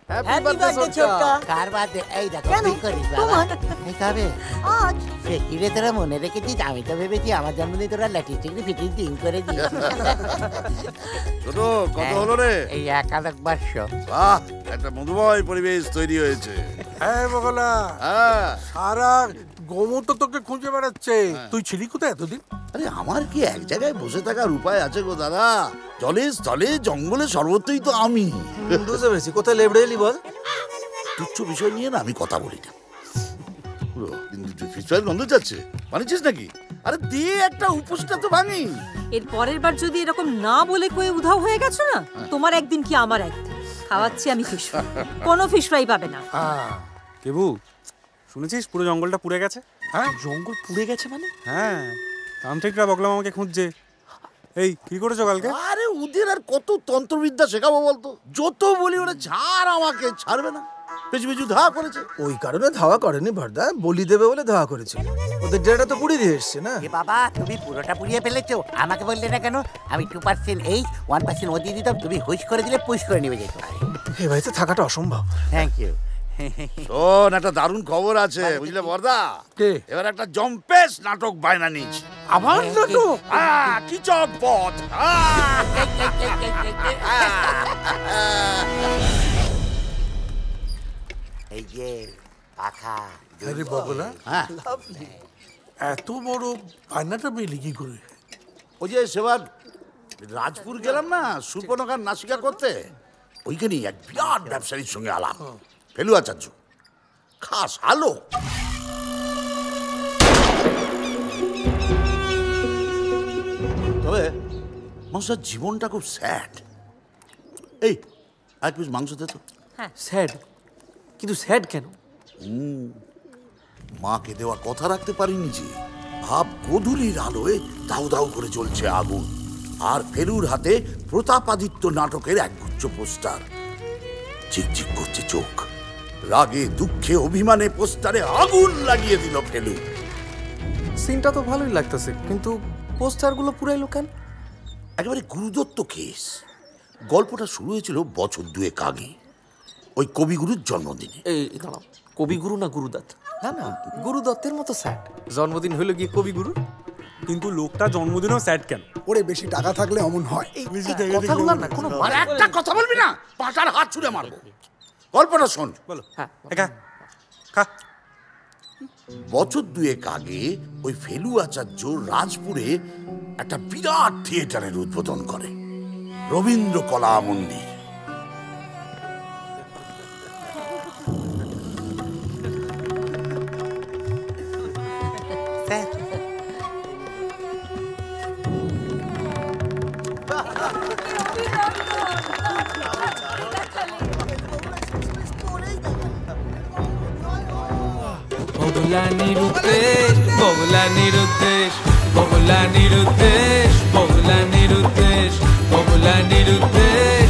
Happy birthday ছোটকা। কার birthday? এই দেখো তুই করিস বাবা। এই তবে আজ সে কি রে তোরা মনে রেখেছিস? আমি তো ভেবেছি আমার জন্মদিন তোরা লাঠি চিংড়ি ফিটিং টিং করে দিস। ছোট কত হলো রে? এই 1 বর্ষ। বাহ, একটা মধুময় পরিবেশ তৈরি হয়েছে। হ্যাঁ বগলা, হ্যাঁ সারা গোমো তো তোকে খুঁজে বেড়াচ্ছে। তুই ছিলি কোথায় এতদিন? আরে আমার কি এক জায়গায় বসে থাকার উপায় আছে গো দাদা? জলে স্থলে জঙ্গলে সর্বত্রই তো আমি। বুঝতে পেরেছি, কোথায় লেবড়ে এলি বল। তুচ্ছ বিষয় নিয়ে না আমি কথা বলি না। পুরো ফিশ ফ্রাই গন্ধ যাচ্ছে, বানিয়েছিস নাকি? আরে দিয়ে একটা উপোসটা তো ভাঙি। এর পরের বার যদি এরকম না বলে কয়ে উধাও হয়ে গেছো না, তোমার একদিন কি আমার একদিন। খাওয়াচ্ছি আমি ফিশ ফ্রাই, কোনো ফিশ ফ্রাই পাবে না। কেবু শুনেছিস পুরো জঙ্গলটা পুড়ে গেছে? হ্যাঁ, জঙ্গল পুড়ে গেছে মানে? হ্যাঁ, তান্ত্রিকরা বগলাম আমাকে খুঁজছে। এই কি করেছো কালকে? আরে ওদের আর কত তন্ত্রবিদ্যা শেখাবো বলতো? যত বলি ওরা ছাড়, আমাকে ছাড়বে না। পেছু পেছু ধাওয়া করেছে। ওই কারণে ধাওয়া করেনি ভরদা, বলি দেবে বলে ধাওয়া করেছে। ওদের ডেটা তো পুড়িয়ে দিয়ে এসছে না। এ বাবা, তুমি পুরোটা পুড়িয়ে ফেলেছো। আমাকে বললে না কেন? আমি 2% এই 1% ও দিয়ে দিতাম, তুমি হুইস করে দিলে পুশ করে নিবে যেত। এই বাড়িতে থাকাটা অসম্ভব। Thank you. শোন, একটা দারুণ খবর আছে বুঝলে বর্দা? এবার একটা জম্পেশ নাটক বায়না নিয়েছি। আবার নাটক? কি চকপথ! এই যে পাখা। আরে বগলা, হ্যাঁ, এত বড় বায়নাটা পেলি কি করে? ওই যে সেবার রাজপুর গেলাম না সুর্পনখার নাসিকা করতে, ওইখানেই এক বিরাট ব্যবসায়ীর সঙ্গে আলাপ। ফেলু আচার্য, খাস আলো। তবে মানুষের জীবনটা খুব স্যাড। এই এক পিস মাংস দে তো। স্যাড? কিন্তু স্যাড কেন? মাকে দেওয়া কথা রাখতে পারিনি যে। ভাব গোধূলির আলোয় দাউ দাউ করে জ্বলছে আগুন, আর ফেলুর হাতে প্রতাপাদিত্য নাটকের একগুচ্ছ পোস্টার। ঝিকঝিক করছে চোখ। রাগে দুঃখে অভিমানে পোস্টারে আগুন লাগিয়ে দিল ফেলু। সিনটা তো ভালোই লাগতেছে, কিন্তু পোস্টারগুলো পুরাইলো কেন? একেবারে গুরুদত্ত কেস। গল্পটা শুরু হয়েছিল বছর 2 আগে, ওই কবিগুরুর জন্মদিনে। এই দাঁড়াও, কবিগুরু না গুরুদত্ত? না না, গুরুদত্তের মতো স্যাড। জন্মদিন হইলো গিয়ে কবিগুরু। কিন্তু লোকটা জন্মদিনেও স্যাড কেন? ওরে বেশি টাকা থাকলে অমন হয়। কথাগুলো না কোনো আর একটা কথা বলবি না, পাটার হাত ছুঁড়ে মারবো। গল্পটা শোন। বলো। হ্যাঁ, একা খা। বছর 2 আগে ওই ফেলু আচার্য রাজপুরে একটা বিরাট থিয়েটারের উদ্বোধন করে, রবীন্দ্র কলা মন্দির। বগলা নিরুদ্দেশ, বগলা নিরুদ্দেশ, বগলা নিরুদ্দেশ, বগলা নিরুদ্দেশ, বগলা নিরুদ্দেশ।